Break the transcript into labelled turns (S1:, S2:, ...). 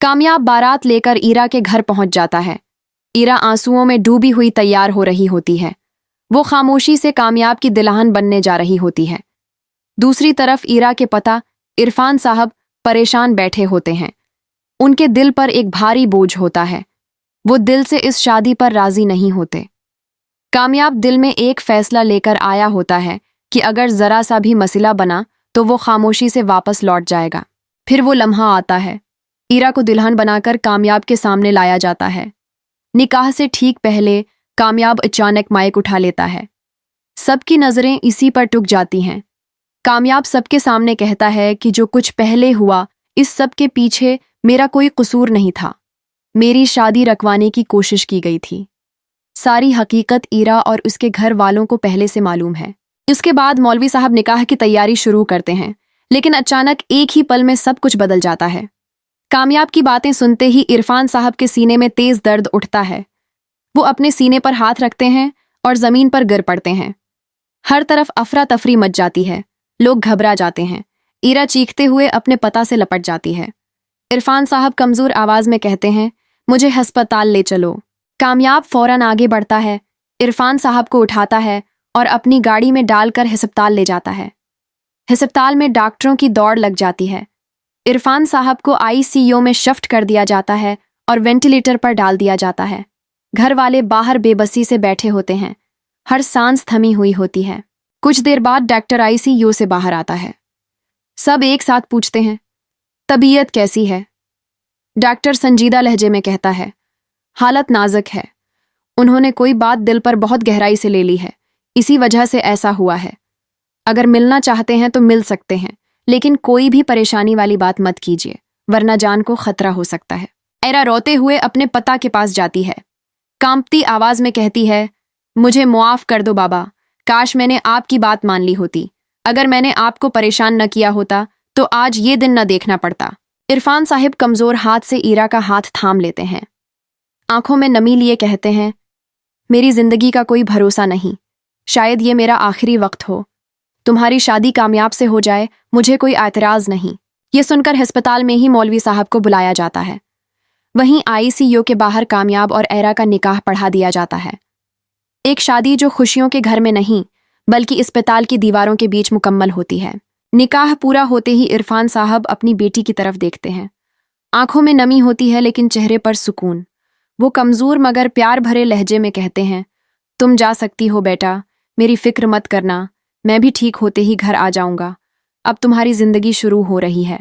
S1: कामयाब बारात लेकर ईरा के घर पहुंच जाता है। ईरा आंसुओं में डूबी हुई तैयार हो रही होती है। वो खामोशी से कामयाब की दुल्हन बनने जा रही होती है। दूसरी तरफ ईरा के पता इरफान साहब परेशान बैठे होते हैं। उनके दिल पर एक भारी बोझ होता है। वो दिल से इस शादी पर राजी नहीं होते। कामयाब दिल में एक फैसला लेकर आया होता है कि अगर जरा सा भी मसला बना तो वो खामोशी से वापस लौट जाएगा। फिर वो लम्हा आता है। ईरा को दुल्हन बनाकर कामयाब के सामने लाया जाता है। निकाह से ठीक पहले कामयाब अचानक माइक उठा लेता है। सबकी नजरें इसी पर टुक जाती हैं। कामयाब सबके सामने कहता है कि जो कुछ पहले हुआ इस सब के पीछे मेरा कोई कसूर नहीं था। मेरी शादी रखवाने की कोशिश की गई थी। सारी हकीकत ईरा और उसके घर वालों को पहले से मालूम है। उसके बाद मौलवी साहब निकाह की तैयारी शुरू करते हैं, लेकिन अचानक एक ही पल में सब कुछ बदल जाता है। कामयाब की बातें सुनते ही इरफान साहब के सीने में तेज दर्द उठता है। वो अपने सीने पर हाथ रखते हैं और जमीन पर गिर पड़ते हैं। हर तरफ अफरा तफरी मच जाती है। लोग घबरा जाते हैं। ईरा चीखते हुए अपने पता से लपट जाती है। इरफान साहब कमजोर आवाज में कहते हैं, मुझे अस्पताल ले चलो। कामयाब फौरन आगे बढ़ता है, इरफान साहब को उठाता है और अपनी गाड़ी में डालकर अस्पताल ले जाता है। अस्पताल में डॉक्टरों की दौड़ लग जाती है। इरफान साहब को आईसीयू में शिफ्ट कर दिया जाता है और वेंटिलेटर पर डाल दिया जाता है। घर वाले बाहर बेबसी से बैठे होते हैं। हर सांस थमी हुई होती है। कुछ देर बाद डॉक्टर आईसीयू से बाहर आता है। सब एक साथ पूछते हैं, तबीयत कैसी है? डॉक्टर संजीदा लहजे में कहता है, हालत नाजुक है। उन्होंने कोई बात दिल पर बहुत गहराई से ले ली है, इसी वजह से ऐसा हुआ है। अगर मिलना चाहते हैं तो मिल सकते हैं, लेकिन कोई भी परेशानी वाली बात मत कीजिए, वरना जान को खतरा हो सकता है। ईरा रोते हुए अपने पता के पास जाती है। कांपती आवाज में कहती है, मुझे मुआफ कर दो बाबा, काश मैंने आपकी बात मान ली होती। अगर मैंने आपको परेशान न किया होता तो आज ये दिन न देखना पड़ता। इरफान साहिब कमजोर हाथ से ईरा का हाथ थाम लेते हैं। आंखों में नमी लिए कहते हैं, मेरी जिंदगी का कोई भरोसा नहीं, शायद ये मेरा आखिरी वक्त हो। तुम्हारी शादी कामयाब से हो जाए, मुझे कोई एतराज नहीं। ये सुनकर अस्पताल में ही मौलवी साहब को बुलाया जाता है। वहीं आईसीयू के बाहर कामयाब और ईरा का निकाह पढ़ा दिया जाता है। एक शादी जो खुशियों के घर में नहीं बल्कि अस्पताल की दीवारों के बीच मुकम्मल होती है। निकाह पूरा होते ही इरफान साहब अपनी बेटी की तरफ देखते हैं। आंखों में नमी होती है लेकिन चेहरे पर सुकून। वो कमजोर मगर प्यार भरे लहजे में कहते हैं, तुम जा सकती हो बेटा, मेरी फिक्र मत करना, मैं भी ठीक होते ही घर आ जाऊंगा। अब तुम्हारी जिंदगी शुरू हो रही है।